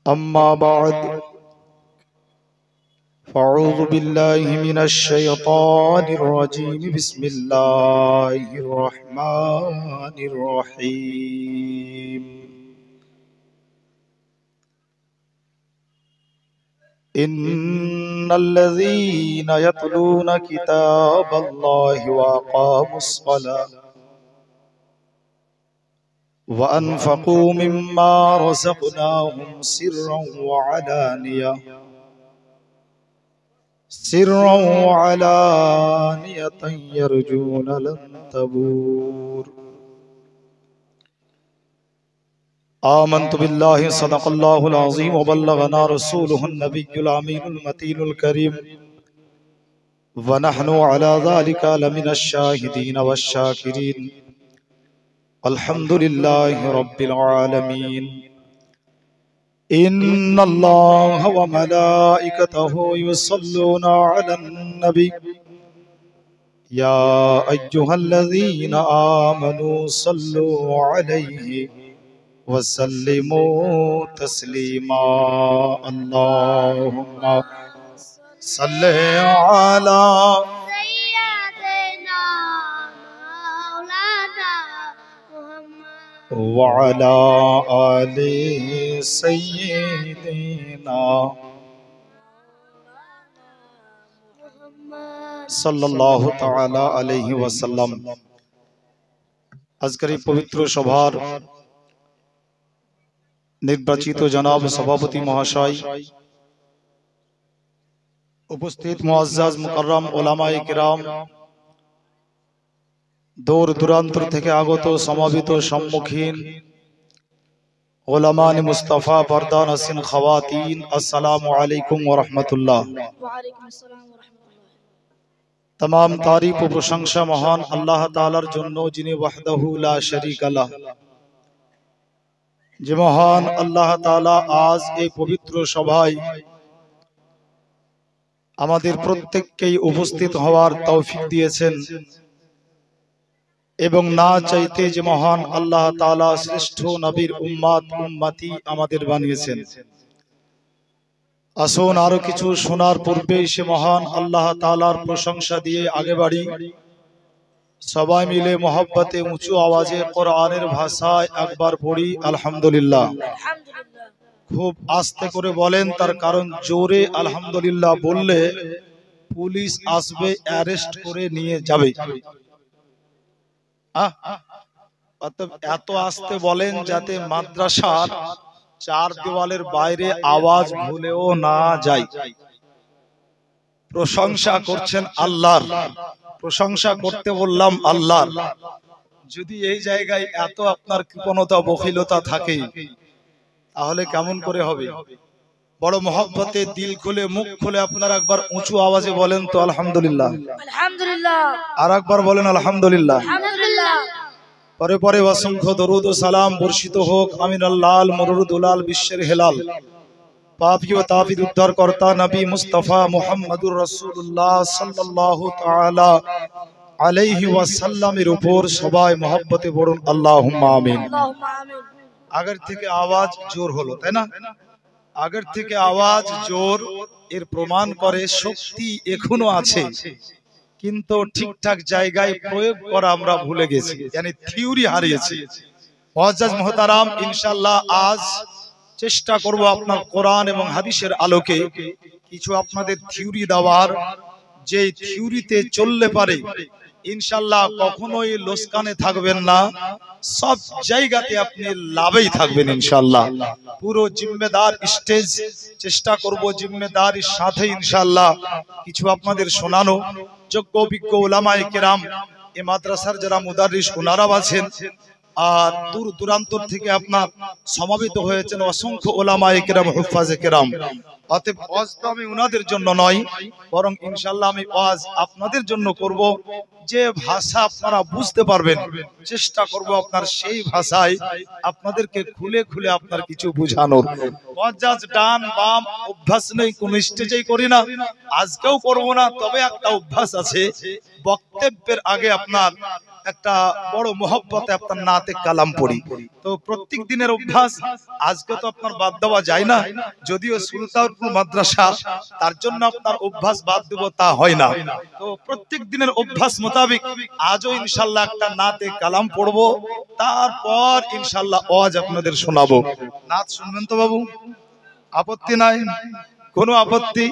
أما بعد فأعوذ بالله من الشيطان الرجيم بسم الله الرحمن الرحيم إن الذين يتلون كتاب الله وأقاموا الصلاة وأنفقوا مما رزقناهم سرا وعلانية يرجون لن تبور آمنت بالله صدق الله العظيم وبلغنا رسوله النبي الأمين المتين الكريم ونحن على ذلك لمن الشاهدين والشاكرين الحمد لله رب العالمين إن الله وملائكته يصلون على النبي يا أيها الذين آمنوا صلوا عليه وسلموا تسليما اللهم صل على وعلى آل سيدنا সাল্লাল্লাহু তাআলা আলাইহি ওয়াসাল্লাম। আজকের এই পবিত্র সভার নির্বাচিত জনাব সভাপতি মহাশয়, উপস্থিত মুআজ্জাজ মুকাররম উলামায়ে কিরাম, দূর দূরান্ত থেকে আগত সমাবেত সম্মুখীন উলামায়ে মুস্তাফা পর্দান হাসিন খাওয়াতিন, আসসালামু আলাইকুম ওয়া রাহমাতুল্লাহ। तमाम तारीफ व प्रशंसा महान अल्लाह ताआलार जन्नो जिनि वहदहु ला शरीका लाह। जे महान अल्लाह ताआला आज এই পবিত্র সভায় আমাদের প্রত্যেককেই উপস্থিত হওয়ার তৌফিক দিয়েছেন এবং না চাইতে যে মহান আল্লাহ তাআলা শ্রেষ্ঠ নবীর উম্মতি আমাদের বানিয়েছেন। আসুন আরো কিছু শোনার পূর্বে সে মহান আল্লাহ তাআলার প্রশংসা দিয়ে আগে বাড়ি। সবাই মিলে মহব্বতে উঁচু আওয়াজে কোরআনের ভাষায় একবার পড়ি আলহামদুলিল্লাহ। খুব আস্তে করে বলেন, তার কারণ জোরে আলহামদুলিল্লাহ বললে পুলিশ আসবে, অ্যারেস্ট করে নিয়ে যাবে। এত আস্তে বলেন যাতে মাদ্রাসার চার দেওয়ালের বাইরে আওয়াজ ভুলেও না যায়। প্রশংসা করছেন আল্লাহর, প্রশংসা করতে বললাম আল্লাহর। যদি এই জায়গায় এত আপনার কৃপণতা বখিলতা থাকে তাহলে কেমন করে হবে? বড় মহব্বতে দিল খুলে মুখ খুলে আপনারা একবার উঁচু আওয়াজে বলেন তো আলহামদুলিল্লাহ, আলহামদুলিল্লাহ। আর একবার বলেন আলহামদুলিল্লাহ, আলহামদুলিল্লাহ। পরে পরে অসংখ্য দরুদ ও সালাম বর্ষিত হোক আমিনাল্লাল মরুদুলাল বিশ্বের হেলাল পাপী ও তাপিদ উদ্ধার কর্তা নবী মুস্তাফা মুহাম্মদুর রাসূলুল্লাহ সাল্লাল্লাহু তাআলা আলাইহি ওয়াসাল্লামের উপর সবাই মহব্বতে পড়ুন আল্লাহুম্মা আমিন। আগের থেকে আওয়াজ জোর হলো, তাই না? আগের থেকে আওয়াজ জোর, এর প্রমাণ করে শক্তি এখনো আছে, কিন্তু ঠিকঠাক জায়গায় প্রয়োগ করা আমরা ভুলে গেছি, মানে থিওরি হারিয়েছি। মুআজ্জাজ মুহতারাম, ইনশাআল্লাহ আজ চেষ্টা করব আপনার কোরআন এবং হাদিসের আলোকে কিছু আপনাদের থিওরি দেওয়ার, যে থিওরিতে চললে পারে ইনশাআল্লাহ কখনোই লোসকানে থাকবেন না, সব জায়গাতে আপনি লাভেই থাকবেন ইনশাআল্লাহ। পুরো জিম্মেদার স্টেজ চেষ্টা করব জিম্মেদারির সাথে ইনশাআল্লাহ কিছু আপনাদের শোনানো। যোগ্য অভিজ্ঞ উলামায়ে কেরাম, এই মাদ্রাসার যারা মুদাররিস ওনারাও আছেন, আর দূর দূরান্ত থেকে আপনার সমাবেত হয়েছেন অসংখ্য উলামায়ে কেরাম, হুফাজে কেরাম। অতএব ওয়াজ তো আমি ওনাদের জন্য নয়, বরং ইনশাআল্লাহ আমি ওয়াজ আপনাদের জন্য করব। যে ভাষা আপনারা বুঝতে পারবেন চেষ্টা করব আপনার সেই ভাষায় আপনাদেরকে খুলে খুলে আপনার কিছু বোঝানোর। মুআজ্জাজ ডান বাম অভ্যাস নেই, কোন স্টেজেই করি না, আজকেও করব না। তবে একটা অভ্যাস আছে, বক্তব্যের আগে আপনার একটা বড় মহব্বতে আপনার নাতে কালাম পড়ি। তো প্রত্যেক দিনের অভ্যাস, আজকে তো আপনার বাদ দেওয়া যায় না, যদিও সুলতানপুর মাদ্রাসা, তার জন্য আপনার অভ্যাস বাদ দেব তা হয় না। তো প্রত্যেক দিনের অভ্যাস মোতাবেক আজও ইনশাল্লাহ একটা নাতে কালাম পড়বো, তারপর ইনশাল্লাহ ওয়াজ আপনাদের শোনাবো। নাত শুনবেন তো বাবু? আপত্তি নাই? কোনো আপত্তি?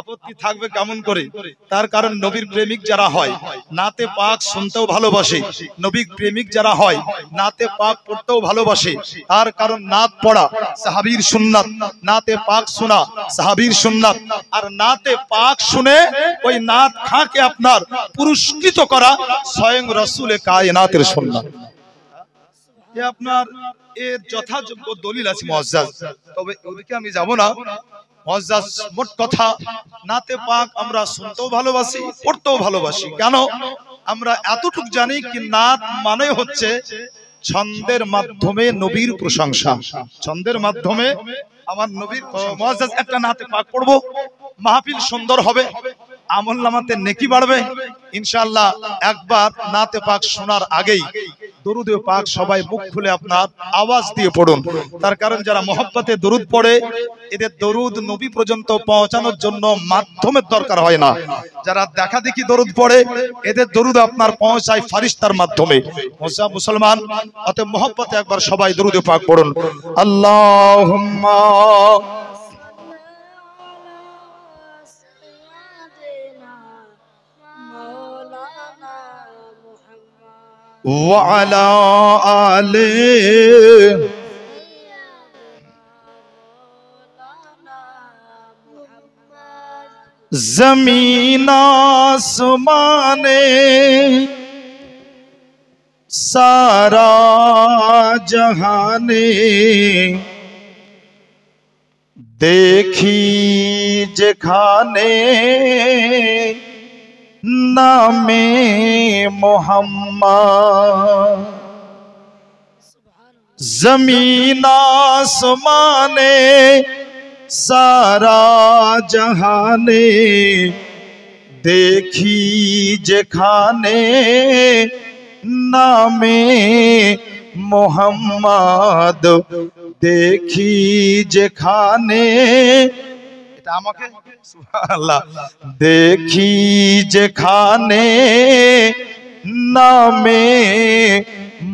আপত্তি থাকবে কেমন করে? তার কারণ নবীর প্রেমিক যারা হয় নাতে পাক শুনতেও ভালোবাসে, নবীর প্রেমিক যারা হয় নাতে পাক পড়তেও ভালোবাসে। তার কারণ নাত পড়া সাহাবীর সুন্নাত, নাতে পাক শোনা সাহাবীর সুন্নাত। আর নাতে পাক শুনে ওই নাত খাঁকে আপনার পুরস্কৃত করা স্বয়ং রাসূলে কায়নাতের সুন্নাত। এ আপনার এর যথাযোগ্য দলিল আছে মুআজ্জাজ, তবে ওদিকে আমি যাব না। মুআজ্জাজ, মোট কথা নাতে পাক আমরা শুনতেও ভালোবাসি, পড়তেও ভালোবাসি। কেন? আমরা এতটুকু জানি কি নাত মানে হচ্ছে ছন্দের মাধ্যমে নবীর প্রশংসা, ছন্দের মাধ্যমে আমার নবীর। মুআজ্জাজ একটা নাতে পাক পড়বো, মাহফিল সুন্দর হবে, আমলনামাতে নেকি বাড়বে ইনশাআল্লাহ। একবার নাতে পাক শোনার আগেই দরুদে পাক সবাই মুখ খুলে আপনার আওয়াজ দিয়ে পড়ুন। তার কারণ যারা মহব্বতে দরুদ পড়ে এদের দরুদ নবী পর্যন্ত পৌঁছানোর জন্য মাধ্যমের দরকার হয় না। যারা দেখা দেখি দরুদ পড়ে এদের দরুদ আপনার পৌঁছায় ফারিস্তার মাধ্যমে। মুসলমান, অতএব মহব্বতে একবার সবাই দরুদে পাক পড়ুন। আল্লাহুম্মা وعلى آله ज़मीन आसमाने सारा जहाने देखी जेखाने नामे मोहम्मद। ज़मीन आसमाने सारा जहाने देखी जेखाने नामे मोहम्मद देखी जेखाने। এটা আমাকে সুবহানাল্লাহ। দেখি যেখানে নামে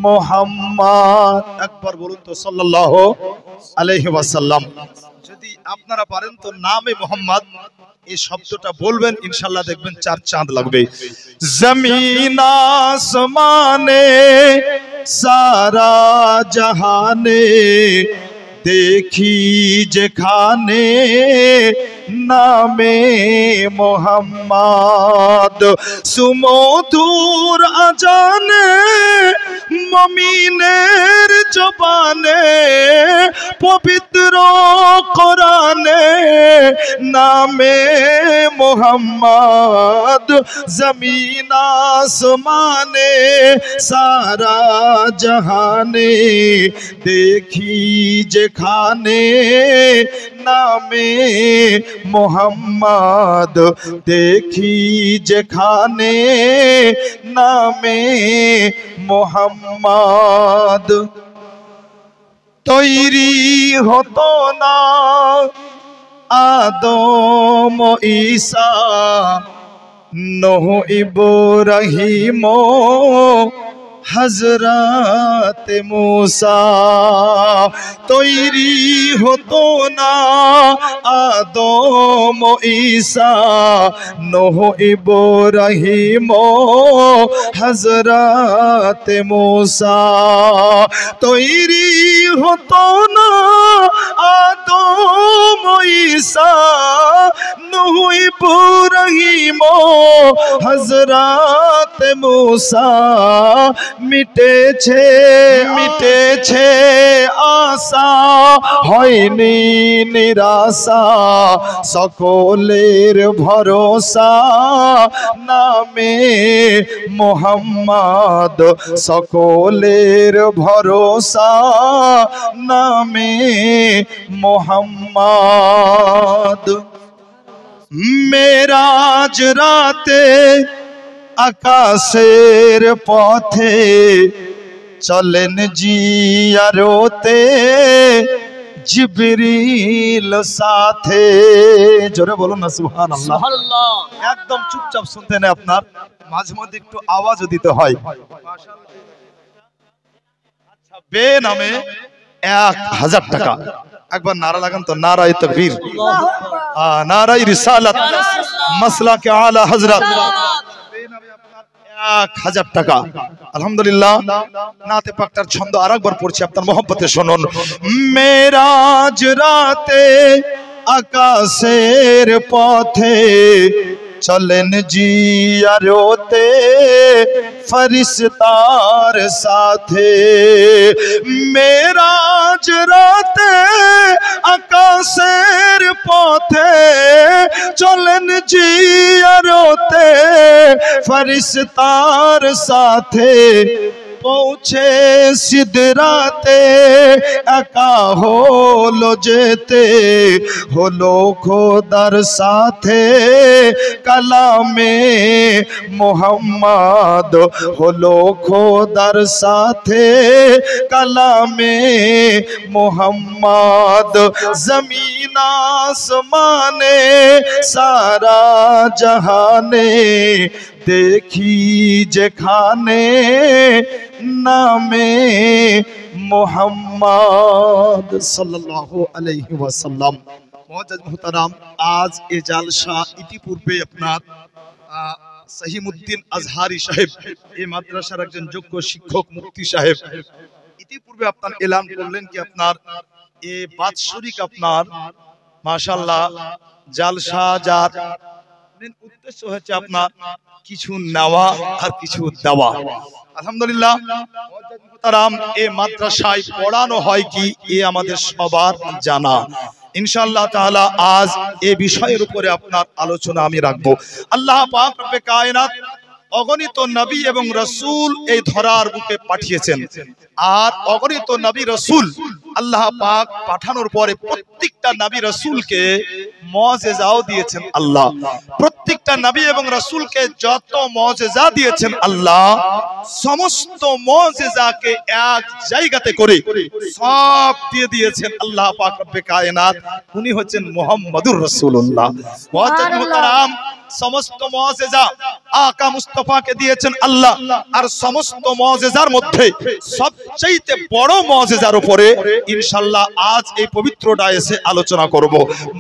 মোহাম্মদ, একবার বলুন তো সাল্লাল্লাহু আলাইহি ওয়াসাল্লাম। যদি আপনারা পারেন তো নামে মোহাম্মদ এই শব্দটা বলবেন, ইনশাআল্লাহ দেখবেন চার চাঁদ লাগবে। জমিন আসমানে সারা জাহানে দেখি যেখানে নামে মোহাম্মদ। সুমধুর আজানে মুমিনের জবানে পবিত্র কোরআনে নামে মোহাম্মদ। জমিন আসমানে সারা জাহানে দেখি যেখানে নামে মোহাম্মদ দেখি যেখানে নামে মোহাম্মদ। তৈরি হতো না আদম ঈসা নূহ ইব্রাহিম হযরত मूसा। তৈরি হতো না আদম ঈসা নূহ ইব্রাহিম হযরত मूसा। তৈরি হতো না আদম ঈসা নূহ ইব্রাহিম হযরত मूसा। মিটেছে মিটেছে আশা হয়নি নিরাশা সকলের ভরসা নামে মোহাম্মদ। সকলের ভরসা নামে মোহাম্মদ। মেরাজ রাতে আকাশের পথে চলেন জিয়ারতে জিবরিল সাথে। জোরে বলুন না সুবহানাল্লাহ। একদম চুপচাপ শুনতে নেই, আপনার মাঝে মধ্যে একটু আওয়াজও দিতে হয়। আচ্ছা, বে নামে 1000 টাকা। একবার নারা লাগান তো, নারায়ে তাকবীর, নারায়ে রিসালাত, মাসলাকে আলা হযরত। 1000 টাকা। আলহামদুলিল্লাহ। নাতে পাকটার ছন্দ আরেকবার পড়ছি, আপনার মহব্বতে শুনুন। মেরাজ রাতে আকাশের পথে চলেন জিয়ারতে ফরিস্তার সাথে। মেরাজ রাতে আকাশের পথে চলেন জিয়ারতে ফরিস্তার সাথে। পৌঁছে সিদরাতে একা হলো যেতে, হলো খোদার সাথে কালামে মোহাম্মদ, হলো খোদার সাথে কালামে মোহাম্মদ। জমিন আসমানে সারা জাহানে দেখি যেখানে নামে মোহাম্মদ সাল্লাল্লাহু আলাইহি ওয়াসাল্লাম। মুআজ্জাজ মুহতারাম, আজ এই জালসা ইতিপূর্বে আপনার সহিমউদ্দিন আজহারি সাহেব, এই মাদ্রাসার একজন যোগ্য শিক্ষক মুফতি সাহেব, ইতিপূর্বে আপনার এলান করলেন কি আপনার এই বাৎসরিক আপনার মাশাআল্লাহ জালসা যার মেন উদ্দেশ্য হচ্ছে আপনার কিছু নেওয়া আর কিছু দেওয়া। আলহামদুলিল্লাহ। মুআজ্জাজ মুহতারাম, এই মাদ্রাসায় পড়ানো হয় কি এ আমাদের সবার জানা। ইনশাআল্লাহ তাআলা আজ এই বিষয়ের উপরে আপনার আলোচনা আমি রাখবো। আল্লাহ পাক রব্বে কায়নাত অগণিত নবী এবং রাসূল এই ধরার বুকে পাঠিয়েছেন, আর অগণিত নবী রাসূল আল্লাহ পাক পাঠানোর পরে প্রত্যেকটা নবী রাসূলকে মুআজিজাও দিয়েছেন আল্লাহ। প্রত্যেকটা নবী এবং রাসূলকে যত মুআজিজা দিয়েছেন আল্লাহ, সমস্ত মুআজিজাকে এক জায়গাতে করে সব দিয়ে দিয়েছেন আল্লাহ পাক রব্বে কায়নাত। উনি হচ্ছেন মুহাম্মদুর রাসূলুল্লাহ। মুআজ্জাজ মুহতারাম, সমস্ত মুআজিজা আকা মুস্তাফাকে দিয়েছেন আল্লাহ, আর সমস্ত মুআজিজার মধ্যে সবচেয়ে বড় মুআজিজার উপরে ইনশাআল্লাহ আজ এই পবিত্র ডায়েসে আলোচনা করব।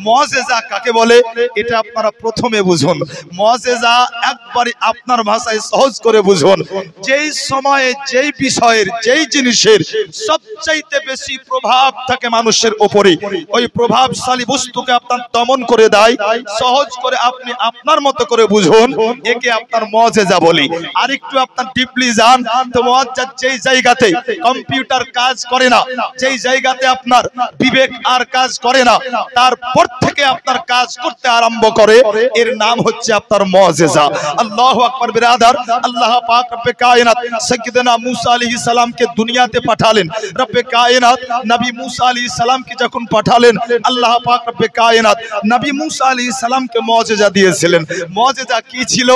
মুআজিজা কাকে বলে এটা আপনারা প্রথমে বুঝুন। মুআজিজা একবারে আপনার ভাষায় সহজ করে বুঝুন। যেই সময়ে যেই বিষয়ের যেই জিনিসের সবচেয়ে বেশি প্রভাব থাকে মানুষের উপরে, ওই প্রভাবশালী বস্তুকে আপনার দমন করে দেয়। সহজ করে আপনি আপনার মতো করে বুঝুন, একে আপনার মুআজিজা বলি। আর একটু আপনার ডিপলি যান তো মুআজ্জাজ যেই জায়গাতে কম্পিউটার কাজ করে না, যেই জায়গাতে আপনার বিবেক আর কাজ করে না, তারপর থেকে আপনার কাজ করতে আরম্ভ করে, এর নাম হচ্ছে আপনার মুআজিজা। আল্লাহু আকবার বিরাদার। আল্লাহ পাক রব্বে কায়নাত সাইয়্যিদানা মুসা আলাইহিস সালামকে দুনিয়াতে পাঠালেন। রব্বে কায়নাত নবী মুসা আলাইহিস সালামকে যখন পাঠালেন, আল্লাহ পাক রব্বে কায়নাত নবী মুসা আলাইহিস সালামকে মুআজিজা দিয়েছিলেন। মুআজিজা কি ছিল?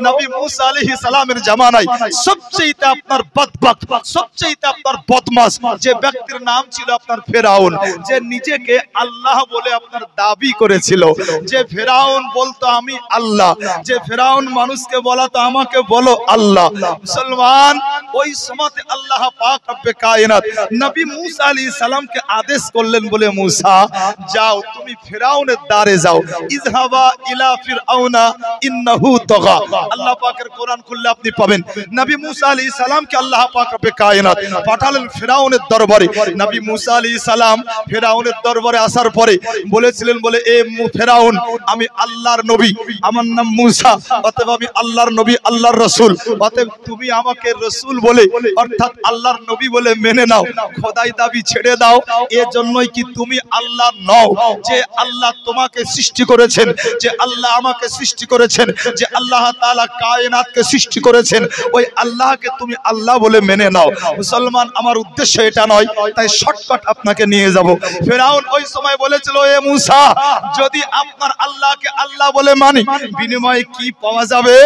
নবী মুসা আলাইহিস সালামের জামানায় সবচেয়ে আপনার বদবক্ত, সবচেয়ে আপনার বদমাশ যে ব্যক্তির নাম ছিল আপনার ফেরাউন, যে নিজেকে আল্লাহ বলে আপনার দাবি করেছিল, যে ফেরাউন বলতো আমি আল্লাহ, যে ফেরাউন মানুষকে বলাতো আমাকে বলো আল্লাহ। মুসলমান, ওই সময়তে আল্লাহ পাক রব্বে কায়নাত নবী মুসা আলাইহিস সালামকে আদেশ করলেন, বলে মুসা যাও তুমি ফেরাউনের দ্বারে যাও, ইযহাবা ইলা ফিরআউনা ইন্নাহু তাগা। আল্লাহ পাকের কোরআন খুললে আপনি পাবেন নবী মুসা আলাইহিস সালামকে আল্লাহ পাক রব্বে কায়নাত পাঠালেন ফেরাউনের দরবারে। নবী মুসা আলাইহিস সালাম ফেরাউনের দরবারে আসার পরে বলেছিলেন, বলে এ ফেরাউন, আমি আল্লাহর নবী, আমার নাম মুসা, অতএব আমি আল্লাহর নবী, আল্লাহর রাসূল, অতএব তুমি আমাকে রাসূল বলে অর্থাৎ আল্লাহর নবী বলে মেনে নাও, খোদাই দাবি ছেড়ে দাও। এর জন্যই কি তুমি আল্লাহ নও? যে আল্লাহ তোমাকে সৃষ্টি করেছেন, যে আল্লাহ আমাকে সৃষ্টি করেছেন, যে আল্লাহ তাআলা কায়নাতকে সৃষ্টি করেছেন, ওই আল্লাহকে তুমি আল্লাহ বলে মেনে নাও। মুসলমান, আমার উদ্দেশ্য এটা নয়, তাই শর্টকাট আপনাকে নিয়ে যাব। ফেরাউন ওই সময় বলেছিল, এ মুসা, যদি আপনার আল্লাহকে আল্লাহ বলে মানি, বিনিময়ে কি পাওয়া যাবে? যাবে?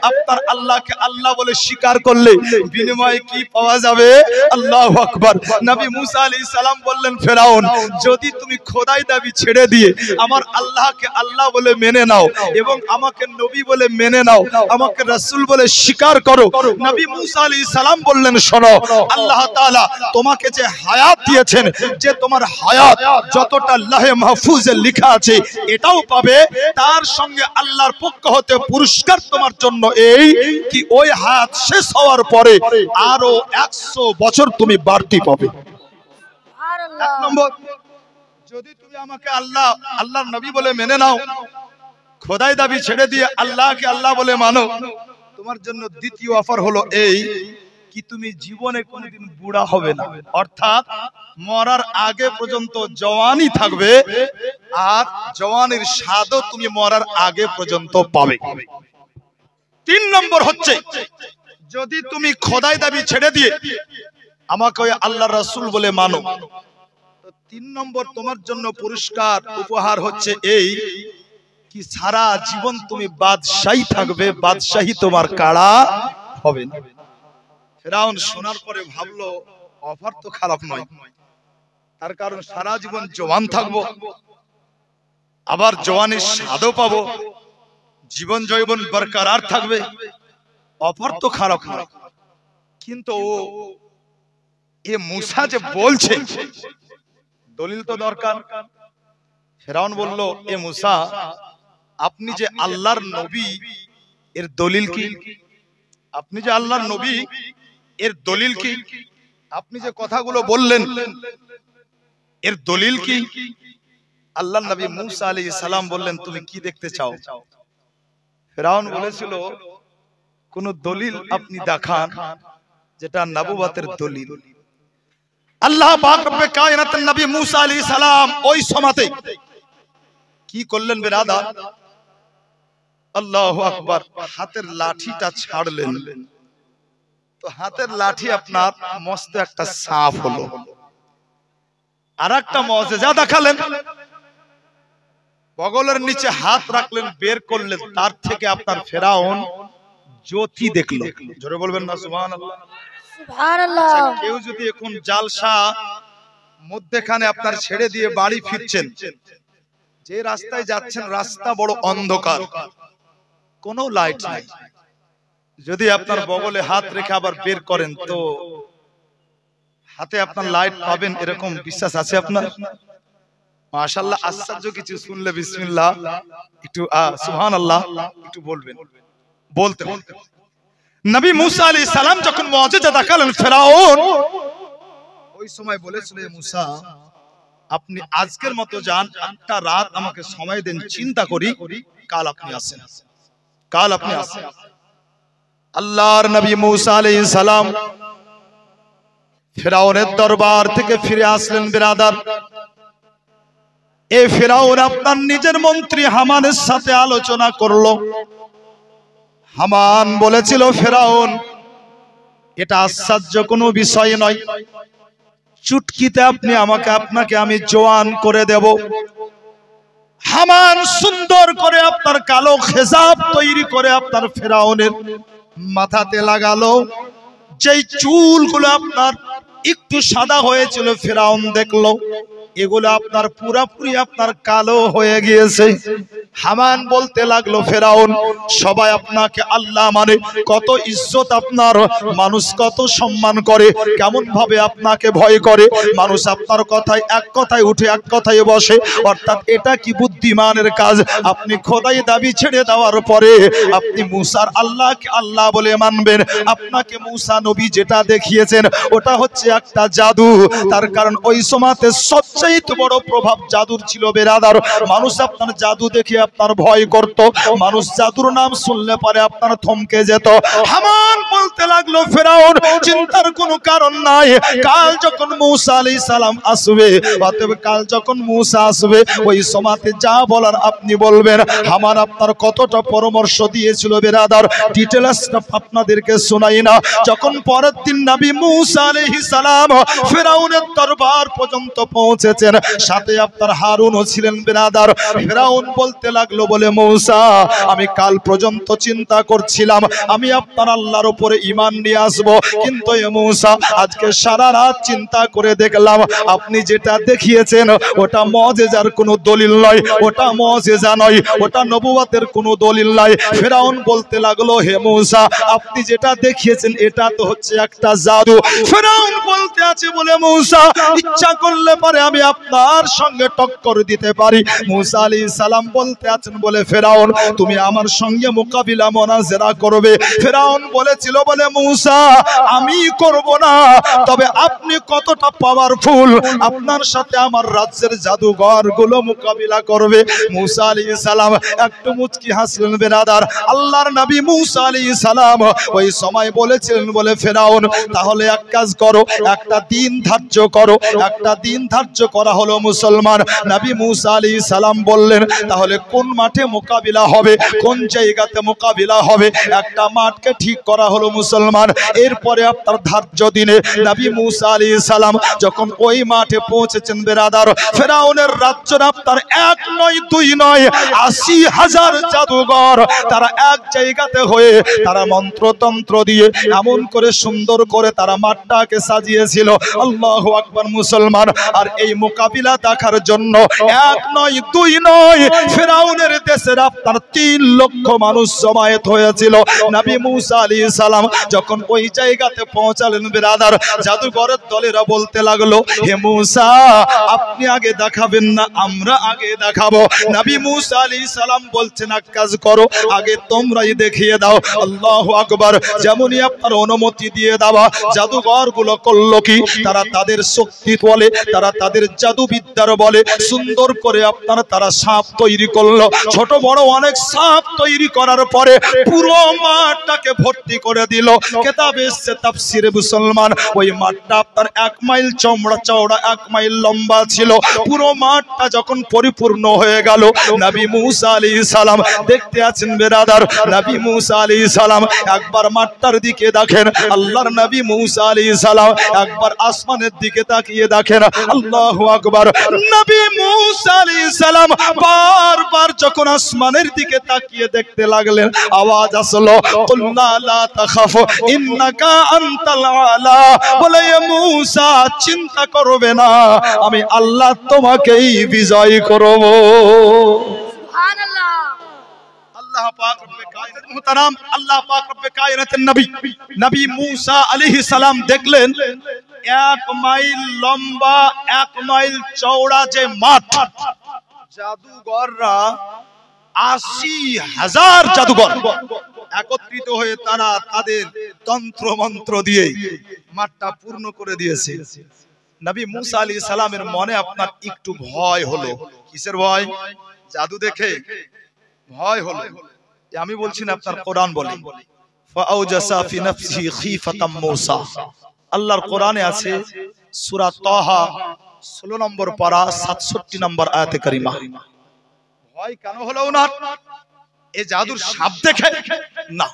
আপনার আল্লাহকে আল্লাহ বলে স্বীকার করলে বিনিময়ে কি পাওয়া যাবে? আল্লাহু আকবার। নবী মুসা আলাইহিস সালাম বললেন, ফেরাউন, যদি তুমি খোদাই দাবি ছেড়ে দিয়ে আমার আল্লাহকে আল্লাহ বলে মেনে নাও এবং আমাকে নবী বলে মেনে নাও, আমাকে রাসূল বলে স্বীকার করো। নবী মুসা আলাইহিস সালাম বললেন, শোনো, আল্লাহ তাআলা তোমাকে যে হায়াত দিয়েছেন, যে তোমার হায়াত যতটা লাহে মাহফুজে লেখা আছে এটাও পাবে, তার সঙ্গে আল্লাহর পক্ষ হতে পুরস্কার তোমার জন্য এই কি ওই হায়াত শেষ হওয়ার পরে আরো 100 বছর তুমি বাড়তি পাবে। এক নম্বর, যদি তুমি আমাকে আল্লাহ আল্লাহর নবী বলে মেনে নাও, খোদাই দাবি ছেড়ে দিয়ে আল্লাহকে আল্লাহ বলে মানো, তোমার জন্য দ্বিতীয় অফার হলো এই কি তুমি জীবনে কোনোদিন বুড়া হবে না, অর্থাৎ মরার আগে পর্যন্ত জওয়ানি থাকবে, আর জওয়ানির স্বাদও তুমি মরার আগে পর্যন্ত পাবে। 3 নম্বর হচ্ছে, যদি তুমি খোদাই দাবি ছেড়ে দিয়ে আমাকে ওই আল্লাহর রাসূল বলে মানো, তো 3 নম্বর তোমার জন্য পুরস্কার উপহার হচ্ছে এই কি সারা জীবন তুমি বাদশাহী থাকবে, বাদশাহী তোমার কাড়া হবে না। ফেরাউন শোনার পরে ভাবলো অফার তো খারাপ নয়, তার কারণ সারা জীবন জওয়ান থাকবো, আবার জওয়ানের স্বাদও পাবো, জীবন জৈবন বরকরার থাকবে, অফার তো খারাপ নয়। কিন্তু এ মুসা যে বলছে দলিল তো দরকার। ফেরাউন বলল, এ মুসা, আপনি যে আল্লাহর নবী এর দলিল কি? আপনি যে আল্লাহর নবী এর দলিল কি? আপনি যে কথাগুলো বললেন এর দলিল কি? আল্লাহর নবী মুসা আলাইহিস সালাম বললেন, তুমি কি দেখতে চাও? ফেরাউন বলেছিল, কোন দলিল আপনি দেখান যেটা নবুয়তের দলিল। আল্লাহ পাক রব্বে কায়নাতের নবী মুসা আলাইহিস সালাম ওই সময়তে কি করলেন বিরাদার? আল্লাহু আকবার, হাতের লাঠিটা ছাড়লেন, তো হাতের লাঠি আপনার মস্ত একটা সাপ হলো। আর একটা মুজিজা দেখালেন, বগলের নিচে হাত রাখলেন, বের করলেন, তার থেকে আপনার ফেরাউন জ্যোতি দেখলো। জোরে বলবেন না সুবহানাল্লাহ? সুবহানাল্লাহ। কেউ যদি এখন জালসা মধ্যখানে আপনার ছেড়ে দিয়ে বাড়ি ফিরছেন, যে রাস্তায় যাচ্ছেন রাস্তা বড় অন্ধকার, কোনো লাইট নাই, যদি আপনার বগলে হাত রেখে আবার বের করেন তো হাতে আপনার লাইট পাবেন, এরকম বিশ্বাস আছে আপনার? মাশাআল্লাহ, আশ্চর্য কিছু শুনলে বিসমিল্লাহ একটু সুবহানাল্লাহ একটু বলবেন, বলতে নবী মুসা আলাইহিস সালাম যখন মুজিজা দেখালেন, ফেরাউন ওই সময় বলেছিল, মুসা, আপনি আজকের মতো যান, একটা রাত আমাকে সময় দেন, চিন্তা করি, কাল আপনি আসেন, কাল আপনি আসেন। আল্লাহর নবী মুসা আলাইহিস সালাম ফেরাউনের দরবার থেকে ফিরে আসলেন। বিরাদার, এই ফেরাউন আপনার নিজের মন্ত্রী হামানের সাথে আলোচনা করলো। হামান বলেছিল, ফেরাউন, এটা আশ্চর্য কোনো বিষয় নয়, চুটকিতে আপনি আপনাকে আমি জওয়ান করে দেব। হামান সুন্দর করে আপনার কালো খেজাব তৈরি করে আপনার ফেরাউনের মাথাতে লাগালো। যেই চুলগুলো আপনার একটু সাদা হয়েছিল, ফেরাউন দেখলো এগুলো আপনার পুরাপুরি আপনার কালো হয়ে গিয়েছে। হামান বলতে লাগলো, ফেরাউন, সবাই আপনাকে আল্লাহ মানে, কত ইজ্জত আপনার, মানুষ কত সম্মান করে, কেমন ভাবে আপনাকে ভয় করে, মানুষ আপনার কথায় এক কথায় উঠে এক কথায় বসে, অর্থাৎ এটা কি বুদ্ধিমানের কাজ? আপনি খোদাই দাবি ছেড়ে দেওয়ার পরে আপনি মুসার আল্লাহকে আল্লাহ বলে মানবেন। আপনাকে মুসা নবী যেটা দেখিয়েছেন ওটা হচ্ছে একটা জাদু, তার কারণ ওই সময়তে সবচেয়ে বড় প্রভাব জাদুর ছিল। বেরাদার, মানুষ আপনার জাদু দেখে আপনার ভয় করত, মানুষ জাদুর নাম শুনলে পরে আপনার থমকে যেত। হামান বলতে লাগলো, ফেরাউন, চিন্তার কোনো কারণ নাই, কাল যখন মুসা আলাইহিস সালাম আসবে, অতএব কাল যখন মুসা আসবে ওই সময়তে যা বলার আপনি বলবেন। হামান আপনার কতটা পরামর্শ দিয়েছিল বেরাদার, ডিটেইলস আপনাদেরকে শোনাই না। যখন পরের দিন নবী মুসা আলাইহিস সালাম ফেরাউনের দরবার পর্যন্ত পৌঁছে পৌঁছেছেন, সাথে আপনার হারুনও ছিলেন বিরাদার। ফিরাউন বলতে লাগলো বলে মূসা, আমি কাল পর্যন্ত চিন্তা করছিলাম আমি আপনার আল্লাহর উপরে ঈমান নিয়ে আসবো, কিন্তু এ মূসা আজকে সারা রাত চিন্তা করে দেখলাম আপনি যেটা দেখিয়েছেন ওটা মুজিজার কোনো দলিল নয়, ওটা মুজিজা নয়, ওটা নবুয়তের কোনো দলিল নয়। ফিরাউন বলতে লাগলো হে মূসা আপনি যেটা দেখিয়েছেন এটা তো হচ্ছে একটা জাদু। ফিরাউন বলতে আছে বলে মূসা ইচ্ছা করলে পারে আমি আপনার সঙ্গে টক্কর দিতে পারি। মূসা আলাইহিস সালাম বলতে আছেন বলে ফিরাউন তুমি আমার সঙ্গে মোকাবিলা মুনাজারা করবে। ফিরাউন বলেছিল বলে মূসা আমি করব না, তবে আপনি কতটা পাওয়ারফুল আপনার সাথে আমার রাজ্যের জাদুঘর গুলো মোকাবিলা করবে। মূসা আলাইহিস সালাম একটু মুচকি হাসলেন বিরাদার। আল্লাহর নবী মূসা আলাইহিস সালাম ওই সময় বলেছিলেন বলে ফিরাউন তাহলে এক কাজ করো, একটা দিন ধার্য করো। একটা দিন ধার্য করা হলো মুসলমান। নবী মূসা আলাইহিস সালাম বললেন তাহলে কোন মাঠে মোকাবিলা হবে, কোন জায়গাতে মোকাবিলা হবে। একটা মাঠকে ঠিক করা হলো মুসলমান। এরপরে আপনার ধার্য দিনে নবী মূসা আলাইহিস সালাম যখন ওই মাঠে পৌঁছেছেন বিরাদার, ফিরাউনের রাজ্যের আপনার এক নয় দুই নয় ৮০,০০০ জাদুঘর তারা এক জায়গাতে হয়ে তারা মন্ত্রতন্ত্র দিয়ে এমন করে সুন্দর করে তারা মাঠটাকে সাজিয়েছিল। আল্লাহু আকবার মুসলমান। আর এই মোকাবিলা দেখার জন্য এক নয় দুই নয় ফিরাউনের দেশের আপনার ৩ লক্ষ মানুষ জমায়েত হয়েছিল। নবী মূসা আলাইহিস সালাম যখন ওই জায়গাতে পৌঁছালেন বিরাদার, জাদুঘরের দলেরা বলতে লাগলো হে মূসা আপনি আগে দেখাবেন না আমরা আগে দেখাবো। নবী মূসা আলাইহিস সালাম বলছেন এক কাজ করো আগে তোমরাই দেখিয়ে দাও। আল্লাহু আকবার। যেমনই আপনার অনুমতি দিয়ে দেওয়া জাদুঘর গুলো করলো কি তারা তাদের শক্তি বলে তারা তাদের জাদুবিদ্যার বলে সুন্দর করে আপনার তারা সাপ তৈরি করলো। ছোট বড় অনেক সাপ তৈরি করার পরে পুরো মাঠটাকে ভর্তি করে দিল। কিতাবে এসেছে তাফসীরে মুসলমান ওই মাঠটা আপনার ১ মাইল চওড়া ১ মাইল লম্বা ছিল। পুরো মাঠটা যখন পরিপূর্ণ হয়ে গেল নবী মূসা আলাইহিস সালাম দেখতে আছেন বিরাদার। নবী মূসা আলাইহিস সালাম একবার মাঠটার দিকে দেখেন, আল্লাহর নবী মূসা আলাইহিস সালাম একবার আসমানের দিকে তাকিয়ে দেখেন। আল্লাহু আকবার। নবী মূসা আলাইহিস সালাম বারবার যখন আসমানের দিকে তাকিয়ে দেখতে লাগলেন আওয়াজ আসলো কুল্লা লা তাখাফ ইন্নাকা আনতাল আলা, বলে মূসা চিন্তা করবে না আমি আল্লাহ তোমাকেই বিজয় করব। সুবহানাল্লাহ। আল্লাহ পাক রব্বে কায়নাত মুহতারাম আল্লাহ পাক রব্বে কায়নাতের নবী নবী মূসা আলাইহিস সালাম দেখলেন ১ মাইল লম্বা ১ মাইল চওড়া যে মাঠ, জাদুঘররা ৮০,০০০ জাদুঘর একত্রিত হয়ে তারা তাদের তন্ত্র মন্ত্র দিয়ে মাঠটা পূর্ণ করে দিয়েছে। নবী মূসা আলাইহিস সালামের মনে আপনার একটু ভয় হলো। কিসের ভয়? জাদু দেখে ভয় হলো। আমি বলছি না আপনার কোরআন বলে ফাআউজাসা ফি নাফসিহি খীফাতাম মূসা। আল্লাহর কোরআনে আছে সূরা তাহা ১৬ নম্বর পারা ৬৭ নম্বর আয়াতে কারিমা। ভয় কেন হলো ওনার? এই জাদুর সাপ দেখে না,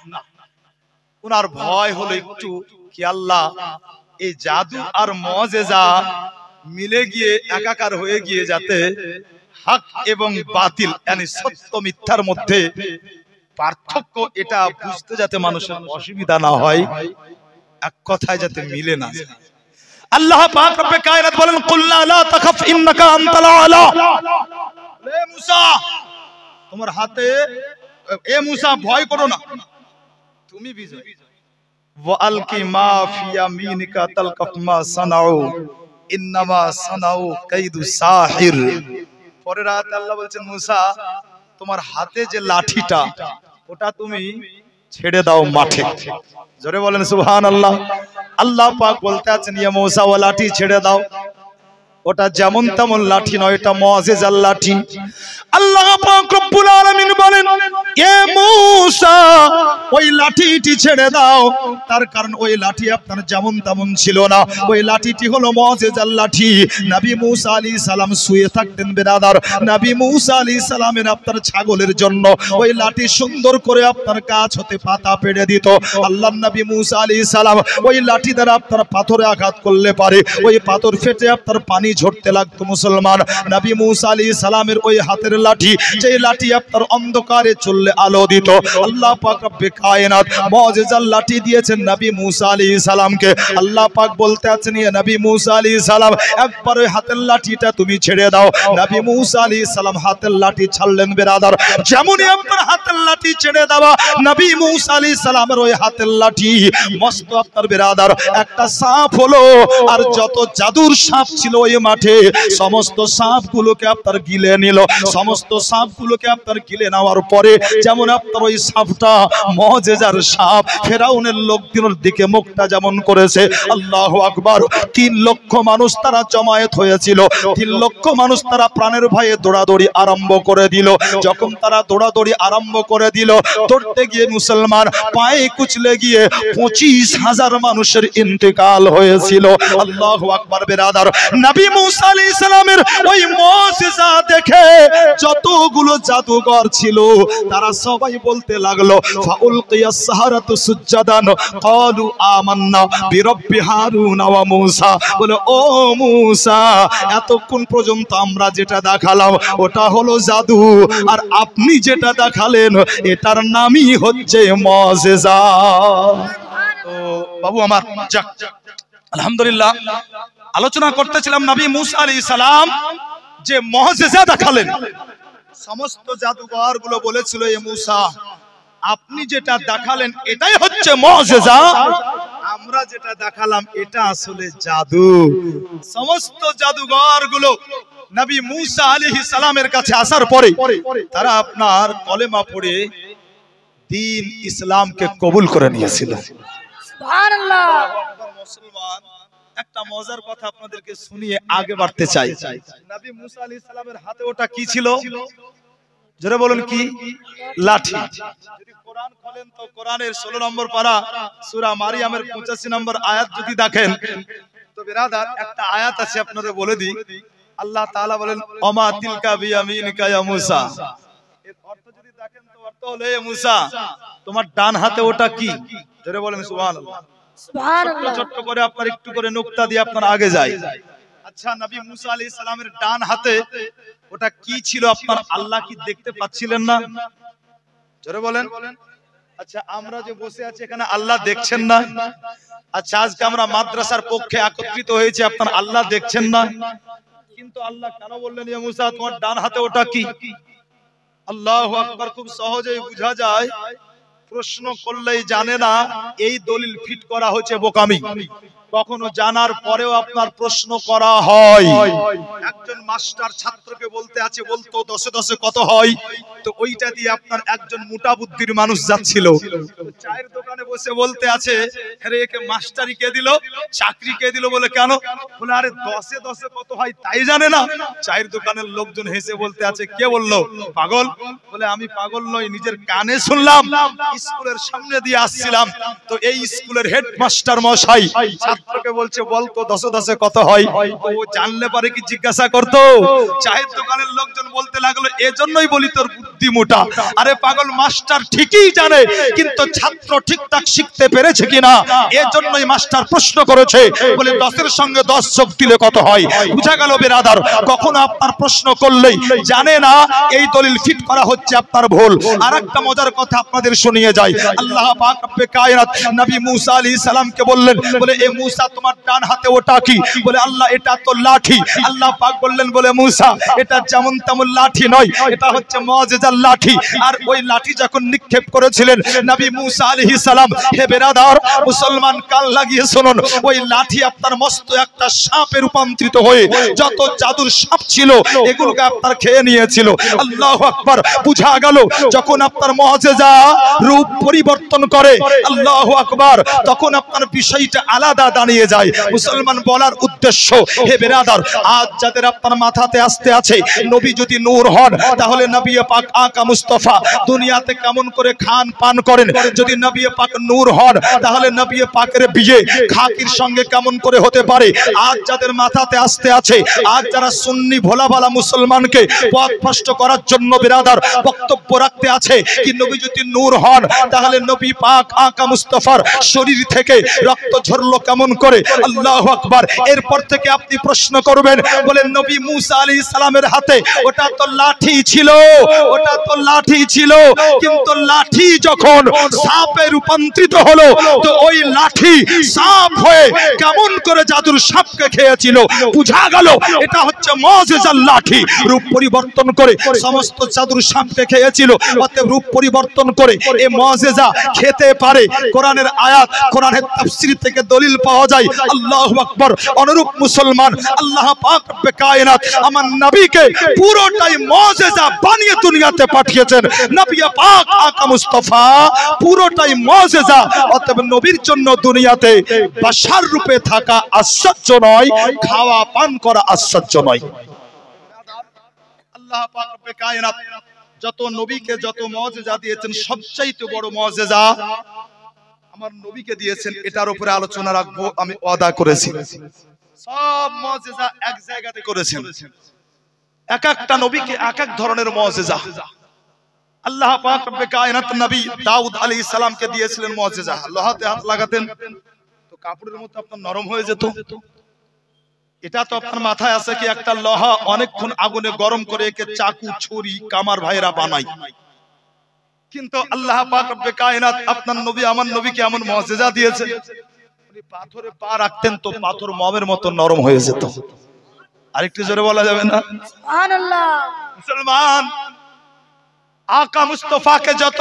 ওনার ভয় হলো একটু কি আল্লাহ এই জাদু আর মুজিজা মিলে গিয়ে একাকার হয়ে গিয়ে যাতে হক এবং বাতিল মানে সত্য মিথ্যার মধ্যে পার্থক্য এটা বুঝতে যাতে মানুষের অসুবিধা না হয়, এক কথায় যাতে মিলে না যায়। আল্লাহ পাক রব্বে কায়নাত বলেন কুল্লা লা তাখাফ ইন্নাকা আনতাল আলা। এ মূসা তোমার হাতে, এ মূসা ভয় করো না তুমি বিজয়। ওয়া আলকি মা ফি ইয়ামিনিকা তালকাফ মা সানাউ ইন্নামা সানাউ কাইদু সাহির। পরের আয়াতে আল্লাহ বলেন মূসা তোমার হাতে যে লাঠিটা ওটা তুমি ছেড়ে দাও মাঠে। জোরে বলেন সুবহানাল্লাহ। আল্লাহ পাক বলতে আছেন ইয়া মূসা ও লাঠি ছেড়ে দাও, ওটা যেমন তেমন লাঠি নয়, এটা মুজিজার লাঠি। আল্লাহ পাক রব্বুল আলামিন বলেন এ মূসা ওই লাঠিটি ছেড়ে দাও, তার কারণ ওই লাঠি আপনার যেমন তেমন ছিল না, ওই লাঠিটি হলো মুজিজার লাঠি। নবী মূসা আলাইহিস সালাম শুয়ে থাকতেন বিরাদার। নবী মূসা আলাইহিস সালামের আপনার ছাগলের জন্য ওই লাঠি সুন্দর করে আপনার কাছ হতে পাতা পেড়ে দিত। আল্লাহর নবী মূসা আলাইহিস সালাম ওই লাঠি দ্বারা আপনার পাথরে আঘাত করলে পারে ওই পাথর ফেটে আপনার পানি ঝরতে লাগতো মুসলমান। নবী মুসা আলাইহিস সালামের ওই হাতের লাঠি, যে লাঠি আপনার অন্ধকারে চললে আলো দিত, আল্লাহ পাক রব্বে কায়নাত মুজিজার লাঠি দিয়েছেন নবী মুসা আলাইহিস সালামকে। আল্লাহ পাক বলতে আছেন, ইয়া নবী মুসা আলাইহিস সালাম, একবার ওই হাতের লাঠিটা তুমি ছেড়ে দাও। নবী মুসা আলাইহিস সালাম হাতের লাঠি ছাড়লেন বেরাদার। যেমনই আপনার হাতের লাঠি ছেড়ে দেওয়া, নবী মুসা আলাইহিস সালামের ওই হাতের লাঠি মস্ত আপনার বেরাদার একটা সাপ হলো, আর যত জাদুর সাপ ছিল ওই মাঠে সমস্ত সাপগুলোকে আপনার গিলে নিল। সমস্ত সাপগুলোকে আপনার গিলে নেওয়ার পরে যেমন আপনার ওই সাপটা মুজিজার সাপ, ফেরাউনের লোকদের দিকে মুখটা যেমন করেছে, আল্লাহু আকবার। 3 লক্ষ মানুষ তারা জমায়েত হয়েছিল। 3 লক্ষ মানুষ তারা প্রাণের ভয়ে দৌড়াদৌড়ি আরম্ভ করে দিল। যখন তারা দৌড়াদৌড়ি আরম্ভ করে দিল, দৌড়তে গিয়ে মুসলমান পায়ে কুচলে গিয়ে 25,000 মানুষের ইন্তেকাল হয়েছিল। আল্লাহু আকবার বেরাদার। নবী মুসা আলাইহিস সালামের ওই মুজিজা দেখে যতগুলো জাদুঘর ছিল তারা সবাই বলতে লাগলো, ফাউলকিয়াস সাহারাতু সুজ্জাদান ক্বালু আমান্না বিরব্বি হারুন ওয়া মূসা। বলে, ও মূসা, এতক্ষণ পর্যন্ত আমরা যেটা দেখালাম ওটা হলো জাদু, আর আপনি যেটা দেখালেন এটার নামই হচ্ছে মুজিজা। তো বাবু আমার, যাক আলহামদুলিল্লাহ, আলোচনা করতেছিলাম নবী মুসা আলাইহিস সালাম যে মুজিজা দেখালেন। সমস্ত জাদুঘর গুলো বলেছিল, এ মুসা, আপনি যেটা দেখালেন এটাই হচ্ছে মুজিজা, আমরা যেটা দেখালাম এটা আসলে জাদু। সমস্ত জাদুঘর গুলো নবী মুসা আলাইহিস সালামের কাছে আসার পরে তারা আপনার কলেমা পড়ে দ্বীন ইসলামকে কবুল করে নিয়েছিল। সুবহানাল্লাহ। মুসলমান, একটা মজার কথা আপনাদেরকে শুনিয়ে আগে বাড়তে চাই। নবী মুসা আলাইহিস সালামের হাতে ওটা কি ছিল? জোরে বলুন, কি? লাঠি। যদি কোরআন খোলেন তো কোরআনের 16 নম্বর পারা সূরা মারিয়ামের 85 নম্বর আয়াত যদি দেখেন তো বেরাদার একটা আয়াত আছে, আপনাদের বলে দিই। আল্লাহ তাআলা বলেন, ওমা তিলকা বিয়ামিনিকা ইয়া মুসা। এর অর্থ যদি দেখেন তো অর্থ হলো, এ মুসা, তোমার ডান হাতে ওটা কি? জোরে বলেন সুবহানাল্লাহ। সুবহানাল্লাহ। ছোট করে আপনার একটু করে নুকতা দিয়ে আপনার আগে যাই। আচ্ছা, নবী মুসা আলাইহিস সালামের ডান হাতে ওটা কি ছিল? আপনার আল্লাহ কি দেখতে পাচ্ছিলেন না? জোরে বলেন। আচ্ছা, আমরা যে বসে আছি এখানে আল্লাহ দেখছেন না? আচ্ছা, আজকে আমরা মাদ্রাসার পক্ষে একত্রিত হয়েছে, আপনার আল্লাহ দেখছেন না? কিন্তু আল্লাহ কেন বললেন, ইয়া মুসা, তোমার ডান হাতে ওটা কি? আল্লাহু আকবার। খুব সহজেই বোঝা যায়, প্রশ্ন করলেই জানে না, এই দলিল ফিট করা হচ্ছে বোকামি। কখনো জানার পরেও আপনার প্রশ্ন করা হয়। একজন মাস্টার ছাত্রকে বলতে আছে, বলতো 10 এ 10 কত হয়? তো ওইটা দিয়ে আপনার একজন মোটা বুদ্ধির মানুষ যাচ্ছিল, চায়ের দোকানে বসে বলতে আছে, আরে একে মাস্টারি কে দিল, চাকরি কে দিল? বলে, কেন? বলে, আরে 10 এ 10 কত হয় তাই জানে না। চায়ের দোকানের লোকজন হেসে বলতে আছে, কে বললো? পাগল। বলে, আমি পাগল নই, নিজের কানে শুনলাম। স্কুলের সামনে দিয়ে আসছিলাম, তো এই স্কুলের হেডমাস্টার মশাই ছাত্রকে বলছে, বলতো 10 এ 10 কত হয়? ও জানলে পারে কি জিজ্ঞাসা করতো? চায়ের দোকানের লোকজন বলতে লাগলো, এজন্যই বলি তোর বুদ্ধি মোটা। আরে পাগল, মাস্টার ঠিকই জানে, কিন্তু ছাত্র ঠিকঠাক শিখতে পেরেছে কিনা এজন্যই মাস্টার প্রশ্ন করেছে। বলে, 10 এর সঙ্গে 10 যোগ দিলে কত হয়? বুঝা গেল বেরাদার, কখনো আপনার প্রশ্ন করলেই জানে না, এই দলিল ফিট করা হচ্ছে আপনার ভুল। আরেকটা মজার কথা আপনাদের শুনিয়ে যায়। আল্লাহ পাক রব্বে কায়নাত নবী মুসা আলাইহিস সালামকে বললেন, বলে, এ মুসা, তোমার ডান হাতে ওটা কি? বলে, আল্লাহ, এটা তো লাঠি। আল্লাহ পাক বললেন, বলে, মুসা, এটা যেমন তেমন লাঠি নয়, এটা হচ্ছে মুজিজার লাঠি। আর ওই লাঠি যখন নিক্ষেপ করেছিলেন নবী মুসা আলাইহিস সালাম, হে বেরাদার মুসলমান, কান লাগিয়ে শুনুন, ওই লাঠি আপনার মস্ত একটা সাপে রূপান্তরিত হয়ে যত জাদুর সাপ ছিল এগুলোকে আপনার খেয়ে নিয়েছিল। আল্লাহু আকবার। বুঝা গেল, যখন আপনার মুজিজা রূপ পরিবর্তন করে, আল্লাহু আকবার, তখন আপনার বিষয়টা আলাদা দাঁড়িয়ে যায়। মুসলমান বলার উদ্দেশ্য, হে বেরাদার, আজ যাদের আপনার মাথাতে আসতে আছে, নবী যদি নূর হন তাহলে নবী পাক আকা মুস্তাফা দুনিয়াতে কেমন করে খান পান করেন? যদি নবী পাক নূর হন তাহলে নবী পাকের বিয়ে খাকির সঙ্গে কেমন করে হতে পারে? আজ যাদের মাথাতে আসতে আছে, আজ যারা সুন্নি ভোলাভালা মুসলমানকে পথভ্রষ্ট করার জন্য বেরাদার বক্তব্য রাখতে আছে, কি নবী যদি নূর হন তাহলে নবী পাক আকা মুস্তাফার শরীর থেকে রক্ত ঝরলো কেমন করে। আল্লাহু আকবার। এরপর থেকে আপনি প্রশ্ন করবেন, বলেন নবী মুসা আলাইহিস সালামের হাতে ওটা তো লাঠি ছিল, ওটা তো লাঠি ছিল, কিন্তু লাঠি যখন সাপে রূপান্তরিত হলো তো ওই লাঠি সাপ হয়ে কেমন করে জাদুর সাপকে খেয়েছিল, বুঝা গেল এটা হচ্ছে মুজিজার লাঠি। রূপ পরিবর্তন করে সমস্ত জাদুর সাপকে খেয়েছিল, অতএব রূপ পরিবর্তন করে এই মুজিজা খেতে পারে। কোরআনের আয়াত, কোরআনের তাফসীর থেকে দলিল পাওয়া যায়। আল্লাহু আকবার। অনুরূপ মুসলমান, আল্লাহ পাক রব্বে কায়নাত আমার নবীকে পুরোটাই মুজিজা বানিয়ে দুনিয়াতে পাঠিয়েছেন। নবী পাক আকা মুস্তাফা পুরোটাই মুজিজা। অতএব নবীর জন্য দুনিয়াতে বাশার রূপে থাকা আশ্চর্য নয়, খাওয়া পান করা আশ্চর্য নয়। আল্লাহ পাক রব্বে কায়নাত যত নবীকে যত মুজিজা দিয়েছেন, সবচাইতে বড় মুজিজা আমার নবীকে দিয়েছেন। এটার উপরে আলোচনা রাখবো, আমি ওয়াদা করেছি। সব মুজিজা এক জায়গাতে করেছেন, এক একটা নবীকে এক এক ধরনের মুজিজা। আল্লাহ পাক রব্বে কায়নাত নবী দাউদ আলাইহিস সালামকে দিয়েছিলেন মুজিজা, লোহাতে হাত লাগাতেন তো কাপড়ের মতো আপনার নরম হয়ে যেত। এটা তো আপনার মাথায় আছে কি একটা লোহা অনেকক্ষণ আগুনে গরম করে একে চাকু ছুরি কামার ভাইরা বানায়, কিন্তু আল্লাহ পাক রব্বে কায়নাত আপনার নবী আমার নবীকে এমন মুজিজা দিয়েছে, উনি পাথরে পা রাখতেন তো পাথর মমের মতো নরম হয়ে যেত। আরেকটু জোরে বলা যাবে না? সুবহানাল্লাহ। মুসলমান, আকা মুস্তাফাকে যত